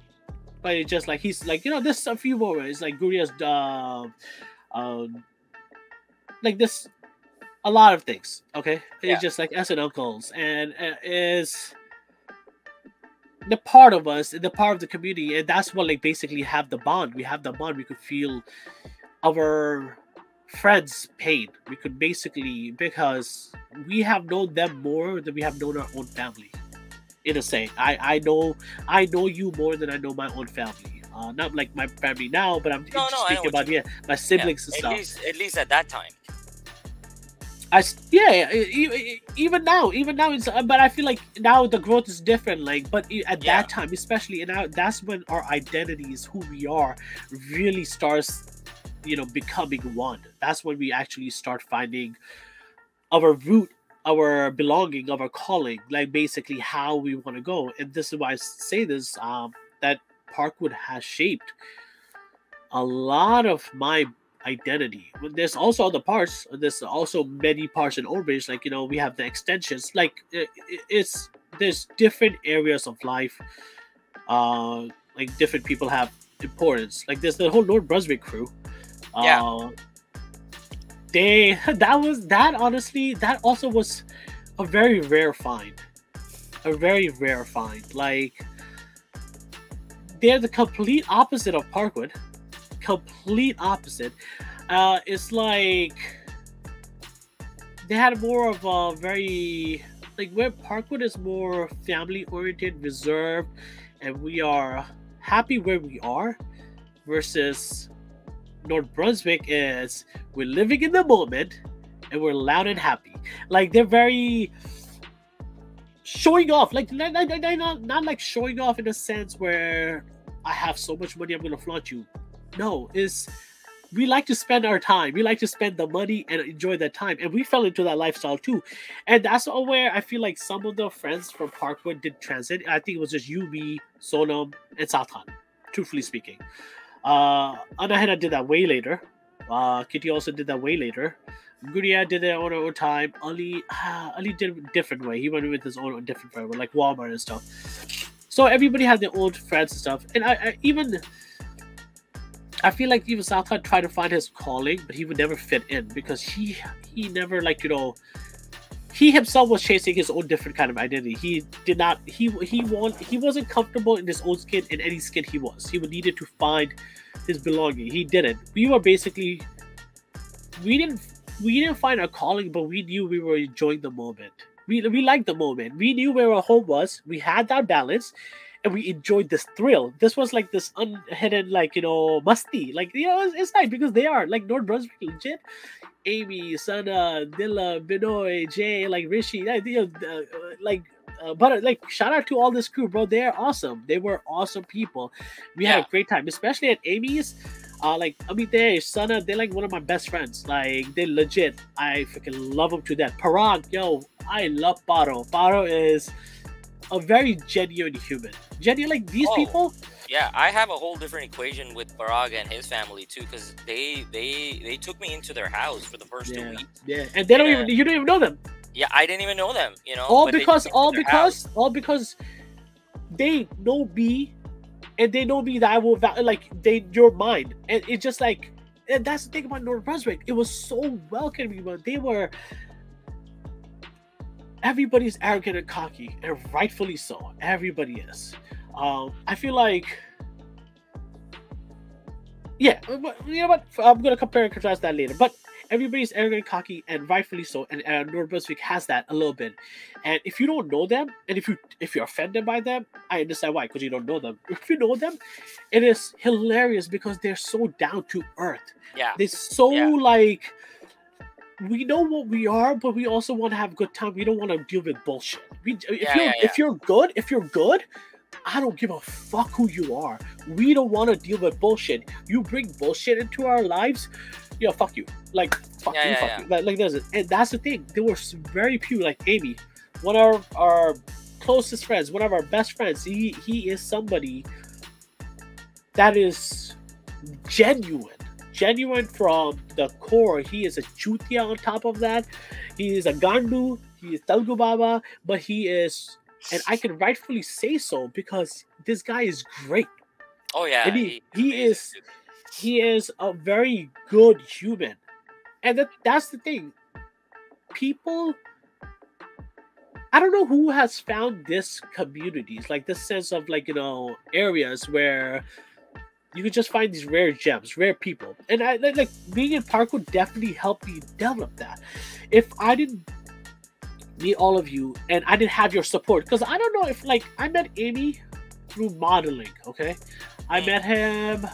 But it's just like, he's like, there's a few moments. Like, Guria's, like this, a lot of things. Okay? It's just like aunts and uncles. And is the part of us, the part of the community, and that's what like basically have the bond. We have the bond. We could feel our friends' pain. We could basically, because we have known them more than we have known our own family. In a saying, I know you more than I know my own family. Not like my family now, but I'm speaking about my siblings and stuff. At least at that time. Even now, it's, but I feel like now the growth is different. Like, but at that time, especially, and that's when our identities, who we are, really starts, becoming one. That's when we actually start finding our root, our belonging, our calling, like basically how we want to go. And this is why I say this: that Parkwood has shaped a lot of my identity. There's also other parts. There's also many parts in Orbridge. Like, we have the extensions. Like, there's different areas of life. Like different people have importance. Like there's the whole North Brunswick crew. That also was a very rare find. Like, they're the complete opposite of Parkwood. Complete opposite. It's like they had more of a very, like, where Parkwood is more family oriented, reserved, and we are happy where we are, versus North Brunswick is we're living in the moment and we're loud and happy. Like, they're very showing off, like not like showing off in a sense where I have so much money I'm gonna flaunt you. No, we like to spend our time. We like to spend the money and enjoy that time. And we fell into that lifestyle too. And that's where I feel like some of the friends from Parkwood did transit. I think it was just you, me, Sonam, and Satan, truthfully speaking. Anaheda did that way later. Kitty also did that way later. Guria did it on her own time. Ali did it a different way. He went with his own different way, like Walmart and stuff. So everybody had their own friends and stuff. And I feel like even Saad tried to find his calling, but he would never fit in because he never, like, he himself was chasing his own different kind of identity. He did not, he wasn't comfortable in his own skin, in any skin he was. He needed to find his belonging. He didn't. We were basically, we didn't find our calling, but we knew we were enjoying the moment. We liked the moment. We knew where our home was. We had that balance. And we enjoyed this thrill. This was like this unhidden, like, musty. Like, it's nice because they are like North Brunswick legit. Amy, Sana, Dilla, Binoy, Jay, like Rishi, like But like, shout out to all this crew, bro. They're awesome. They were awesome people. We had a great time, especially at Amy's. Like Amite, Sana, they're like one of my best friends. Like, they legit. I freaking love them to death. Parag, yo, I love Paro. Paro is a very genuine human. Genuine, like these people. Yeah, I have a whole different equation with Parag and his family too, because they took me into their house for the first 2 weeks. Yeah, and they don't even, you don't even know them. Yeah, I didn't even know them. You know, all because they know me, and they know me that I will like you're mine, and it's just like, and that's the thing about North Brunswick. It was so welcoming, but they were. Everybody's arrogant and cocky, and rightfully so. Everybody is. I feel like, yeah, but you know what? I'm gonna compare and contrast that later. But everybody's arrogant and cocky, and rightfully so. And North Brunswick has that a little bit. And if you don't know them, and if you're offended by them, I understand why, because you don't know them. If you know them, it is hilarious because they're so down to earth. Yeah, they're so like. We know what we are, but we also want to have a good time. We don't want to deal with bullshit. If you're good, I don't give a fuck who you are. We don't want to deal with bullshit. You bring bullshit into our lives, fuck you. Like, fuck you. Like, and that's the thing. There were very few, like Amy, one of our closest friends, one of our best friends. He is somebody that is genuine from the core. He is a Chutia on top of that. He is a Gandu. He is Telugu Baba. But he is, and I can rightfully say so, because this guy is great. Oh yeah. And he is a very good human. And that's the thing. People, I don't know who has found this communities, like this sense of like, areas where you can just find these rare gems, rare people. And I like being in Parkwood definitely helped me develop that. If I didn't meet all of you and I didn't have your support, because I don't know if, like, I met Amy through modeling, okay? I met him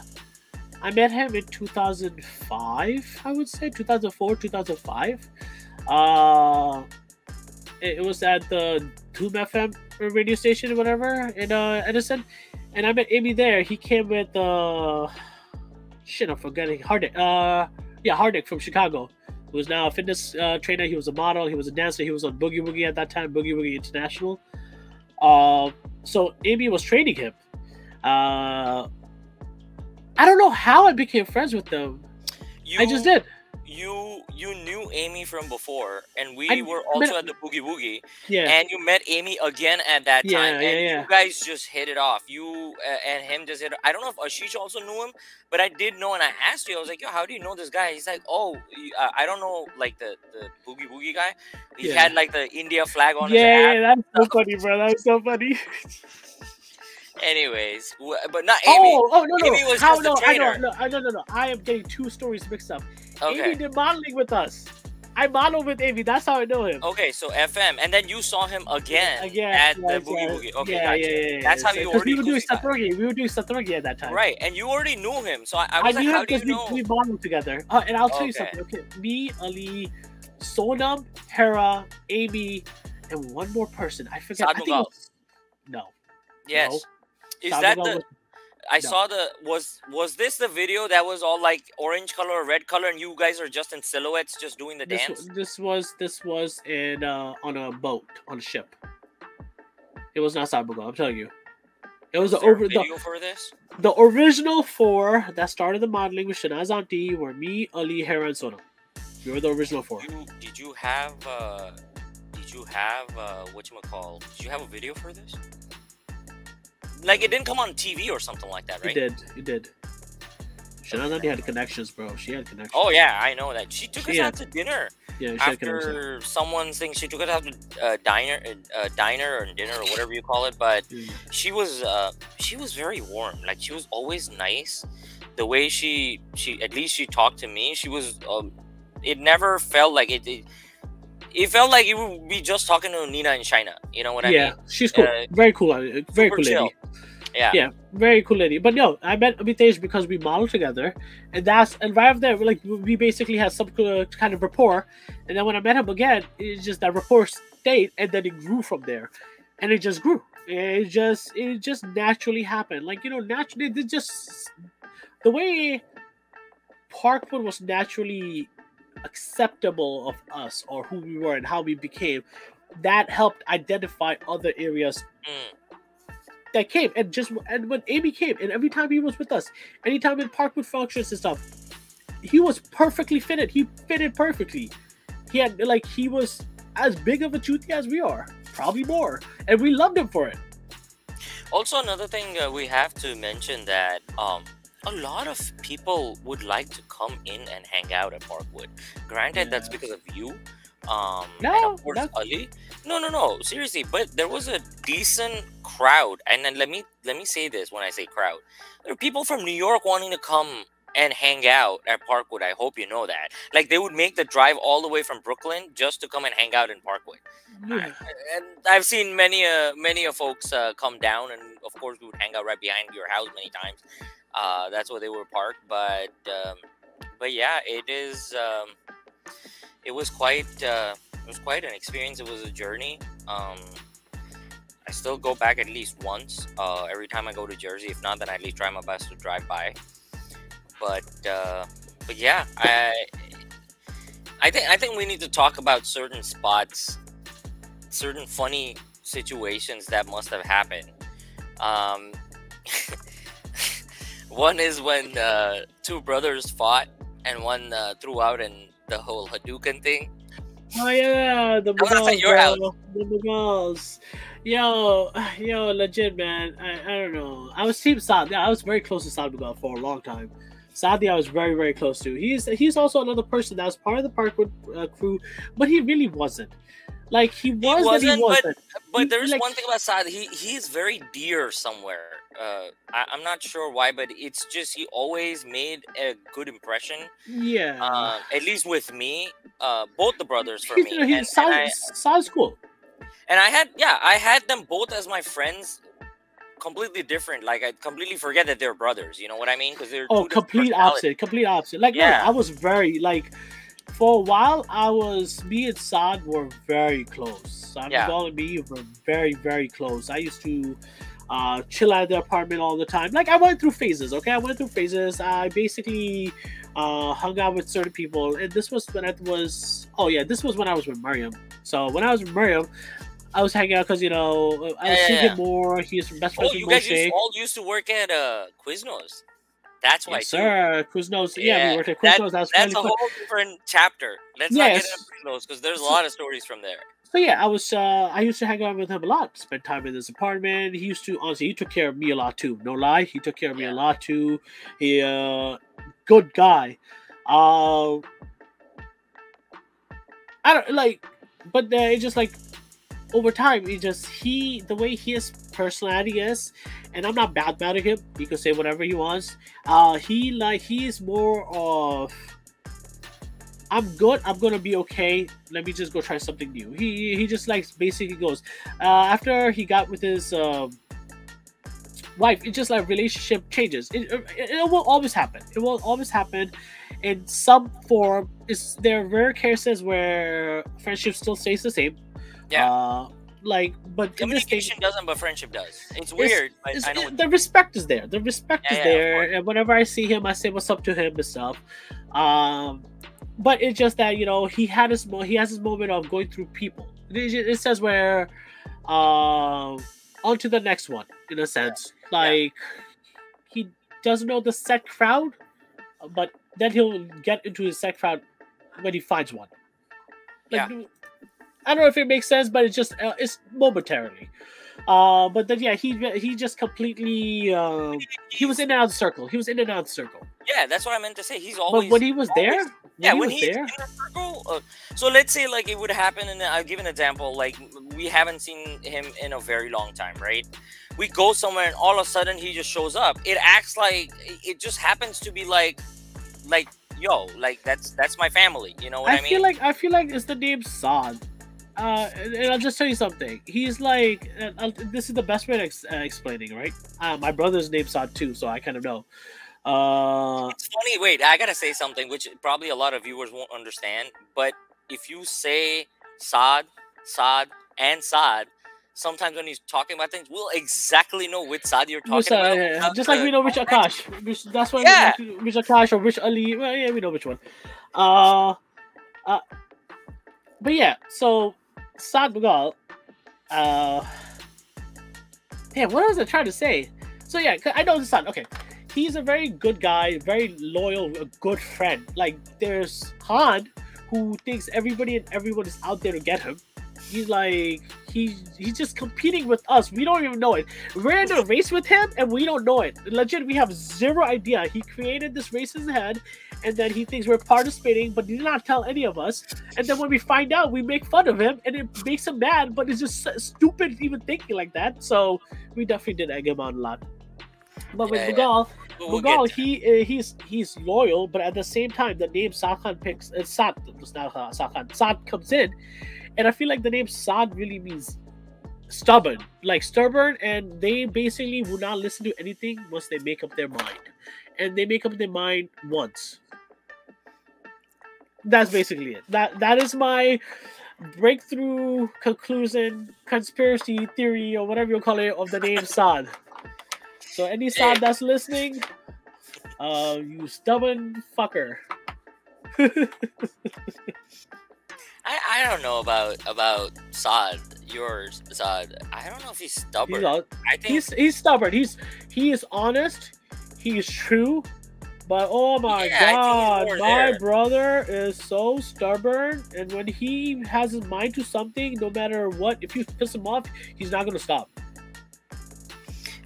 in 2005, I would say, 2004, 2005. It was at the Doom FM radio station or whatever in Edison. And I met Amy there. He came with I'm forgetting Hardick. Hardick from Chicago, who is now a fitness trainer. He was a model. He was a dancer. He was on Boogie Woogie at that time, Boogie Woogie International. So Amy was training him. I don't know how I became friends with them. I just did. You knew Amy from before, and we were also at the Boogie Woogie. Yeah. And you met Amy again at that time, and you guys just hit it off. You and him just hit. I don't know if Ashish also knew him, but I did know, and I asked you. I was like, "Yo, how do you know this guy?" He's like, "Oh, I don't know, like the Boogie Woogie guy. He had like the India flag on his app." Yeah, that's so funny, bro. That was so funny. Anyways, but not Amy. No. Amy was just the trainer. No. I am getting two stories mixed up. Okay. Amy did modeling with us. I modeled with Amy. That's how I know him. Okay, so FM, and then you saw him again at the Boogie Woogie. Okay, yeah. That's how you already. We were doing Saturgi at that time. Right, and you already knew him. So I was like, how do you know? We modeled together. And I'll tell you something. Okay, me, Ali, Sonam, Hera, Amy, and one more person. I forget. Saad. No. Yes. No. Is that the? I saw the was this the video that was all like orange color or red color, and you guys are just in silhouettes, just doing the dance? This was in on a boat, on a ship. It was not Sabugo, I'm telling you. It was video for this. The original four that started the modeling with Shanaz Auntie were me, Ali, Hera, and Sona. We were the original four. Did you have whatchamacall? Did you have a video for this? Like, it didn't come on TV or something like that, right? It did. Shanaz Auntie had connections, bro. She had connections. Oh yeah, I know that. She took us out to dinner. Yeah, after someone's thing, she took us out to diner or dinner or whatever you call it. But she was very warm. Like, she was always nice. The way she at least she talked to me, she was. It never felt like it. It felt like you would be just talking to Nina in China. You know what I mean? Yeah, she's cool. Very cool. Very cool chill. lady. Yeah, very cool lady. But no, I met Amitesh because we modeled together, and right after there, we basically had some kind of rapport. And then when I met him again, it's just that rapport stayed, and then it grew from there. and it just grew. It just naturally happened. Like, naturally, it just the way Parkwood was naturally acceptable of us or who we were and how we became. That helped identify other areas Mm. that came, and when Amy came, and every time he was with us, anytime in Parkwood functions and stuff, he was perfectly fitted. He fitted perfectly. He was as big of a cutie as we are, probably more, and we loved him for it. Also, another thing we have to mention that a lot of people would like to come in and hang out at Parkwood. Granted, that's Yeah. because of you, and No, of course that's Ali. No, seriously. But there was a decent crowd, and then let me say this: when I say crowd, there are people from New York wanting to come and hang out at Parkwood. I hope you know that. Like they would make the drive all the way from Brooklyn just to come and hang out in Parkwood. yeah. And I've seen many folks come down, and of course we would hang out right behind your house many times. That's where they were parked. But yeah, it was quite an experience. It was a journey. I still go back at least once every time I go to Jersey. If not, then I at least try my best to drive by. But yeah, I think we need to talk about certain spots, certain funny situations that must have happened. Um, one is when two brothers fought and one threw out in the whole Hadouken thing. Oh yeah, the That was at Mughals, your house. bro. The Mughals. Yo, legit, man. I don't know. I was Team Saad. Yeah, I was very close to Saad Mughal for a long time. Saadi, I was very, very close to. He's also another person that was part of the Parkwood crew, but he really wasn't. Like he was, but he wasn't. But there's like, one thing about Saad. He's very dear somewhere. I'm not sure why, but it's just he always made a good impression. Yeah. At least with me, both the brothers for He's, me, Saad's cool. and I had them both as my friends. Completely different. Like I completely forget that they're brothers. You know what I mean? Because they're complete opposite. Complete opposite. Like, yeah. I was very like. For a while, me and Saad were very close. Saad and me were very, very close. I used to chill at the apartment all the time. Like, I went through phases, okay? I went through phases. I basically hung out with certain people. And this was when this was when I was with Mariam. So, when I was with Mariam, I was hanging out because, I was seeing him more. He was best friends with you guys Moshe. all used to work at Quiznos. That's why, yes, sir. Quiznos. Yeah, we worked at Quiznos. That's a whole different chapter. Let's not get into Quiznos because there's a lot of stories from there. So yeah, I used to hang out with him a lot. Spend time in his apartment. He took care of me a lot too. No lie, he took care of me a lot too. He good guy. I don't like, but it's just like over time, the way his personality is, and I'm not bad mouthing him. He can say whatever he wants. He is more of, I'm good. I'm gonna be okay. Let me just go try something new. He just basically goes after he got with his wife. It just like relationship changes. It will always happen. It will always happen in some form. There are rare cases where friendship still stays the same. Yeah. But communication doesn't, but friendship does. It's weird, but I know the respect is there. The respect is there, and whenever I see him, I say what's up to him and stuff. But it's just that he has his moment of going through people. It says where on to the next one in a sense. He doesn't know the set crowd, but then he'll get into his set crowd when he finds one. I don't know if it makes sense, but it's just it's momentarily. But then he just completely he was in and out of the circle. Yeah, that's what I meant to say. He's always. But when he was there, when he's in the circle. So let's say like it would happen, and I'll give an example. Like we haven't seen him in a very long time, right? We go somewhere, and all of a sudden he just shows up. It acts like it just happens to be like yo, like that's my family. You know what I mean? I feel like it's the name Saad. And I'll just tell you something. He's like, this is the best way of explaining, right? My brother's name's Saad too, so I kind of know. It's funny. Wait, I gotta say something, which probably a lot of viewers won't understand. But if you say Saad, and Saad, sometimes when he's talking about things, we'll exactly know which Saad you're talking about. Yeah. Just like we know which Akash. That's why which Akash or which Ali. Well, yeah, we know which one. But yeah, so Saad Mughal. Damn, what was I trying to say? So yeah, I know this Saad. Okay, he's a very good guy, very loyal, a good friend. Like there's Han, who thinks everybody and everyone is out there to get him. He's like he's just competing with us. We don't even know it. We're in a race with him and we don't know it. Legit, we have zero idea. He created this race in his head, and then he thinks we're participating, but he did not tell any of us. And then when we find out, we make fun of him, and it makes him mad. But it's just stupid even thinking like that. So we definitely did egg him on a lot. But with Mughal, he's loyal, but at the same time, the name Saad comes in. And I feel like the name Saad really means stubborn. Like stubborn, and they basically will not listen to anything once they make up their mind. And they make up their mind once. That's basically it. That is my breakthrough conclusion, conspiracy theory, or whatever you call it, of the name Saad. So any Saad that's listening, you stubborn fucker. I don't know about Saad. Yours, Saad. I don't know if he's stubborn. I think he's stubborn. He is honest. He is true. But oh my god, my brother is so stubborn. And when he has his mind to something, no matter what, if you piss him off, he's not gonna stop.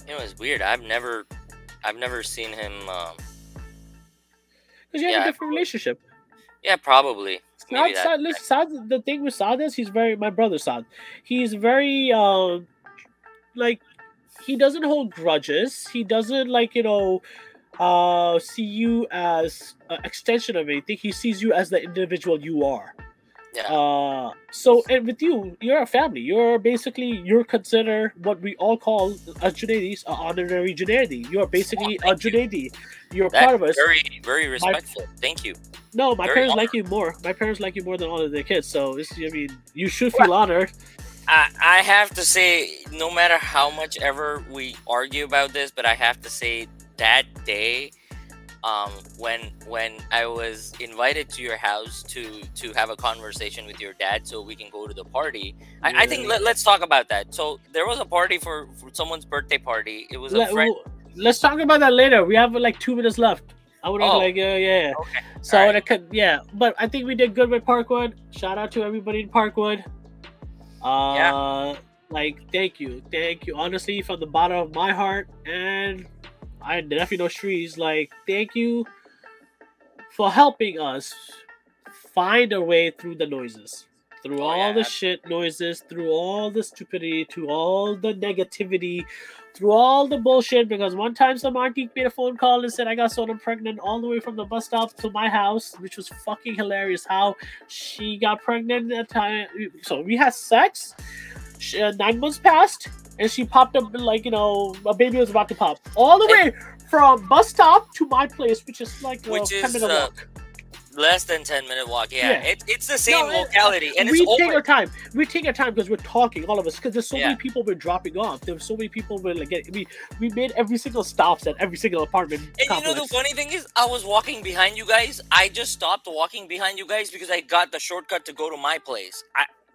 You know, it's weird. I've never seen him. Because you have a different relationship. Yeah, probably. Saad, the thing with Saad is my brother Saad. He's very like he doesn't hold grudges. He doesn't see you as an extension of anything. He sees you as the individual you are. Yeah. So and with you, you're a family. You're considered what we all call as Junaidis, an honorary Junaidi. You're basically a Junaidi. You're part of us. Very, very respectful. Thank you. No, my parents like you more. My parents like you more than all of their kids. So you should feel honored. I have to say, no matter how much ever we argue about this, but I have to say that day, when I was invited to your house to have a conversation with your dad so we can go to the party, I think let's talk about that. So there was a party for someone's birthday party. It was a friend. Let's talk about that later. We have like 2 minutes left. I would have yeah. Okay. So right. But I think we did good with Parkwood. Shout out to everybody in Parkwood. Thank you. Honestly, from the bottom of my heart, and I definitely know Shree's thank you for helping us find a way through the noises, through all the shit noises, through all the stupidity, to all the negativity, through all the bullshit. Because one time some auntie made a phone call and said I got someone pregnant all the way from the bus stop to my house, which was fucking hilarious. How she got pregnant at the time. So we had sex. 9 months passed, and she popped up a baby was about to pop. All the way from bus stop to my place, which is 10-minute walk. Less than 10-minute walk. It's the same locality, and we take our time. We take our time because we're talking, all of us, because there's so many people we're dropping off. There's so many people we're we made every single stops at every single apartment complex. You know the funny thing is, I was walking behind you guys. I just stopped walking behind you guys because I got the shortcut to go to my place.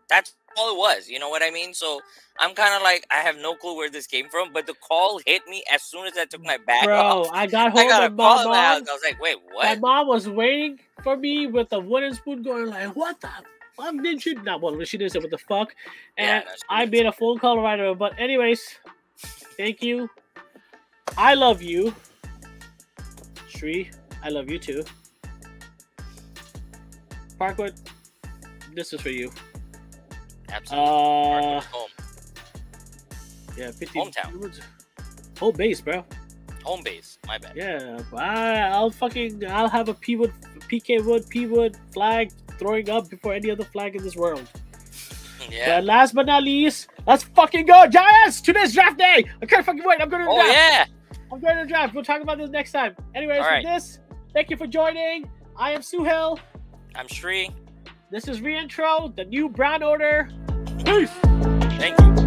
That's all it was. You know what I mean? So I'm kind of I have no clue where this came from, but the call hit me as soon as I took my bag off. I got home with my mom. I was like, wait, what? My mom was waiting for me with a wooden spoon going what the fuck did you... Not well, she didn't say what the fuck. And I made a phone call right away. But anyways, thank you. I love you. Shree, I love you too. Parkwood, this is for you. Absolutely. Home. Yeah, 50 hometown. Home base, bro. Home base. My bad. Yeah, I'll have a PK Wood flag throwing up before any other flag in this world. Yeah. But last but not least, let's fucking go, Giants! Today's draft day. I can't fucking wait. I'm going to the draft. Yeah. I'm going to the draft. We'll talk about this next time. Anyways, with this, thank you for joining. I am Suhe. I'm Shree. This is Reintro, the new Brown Order. Peace. Thank you.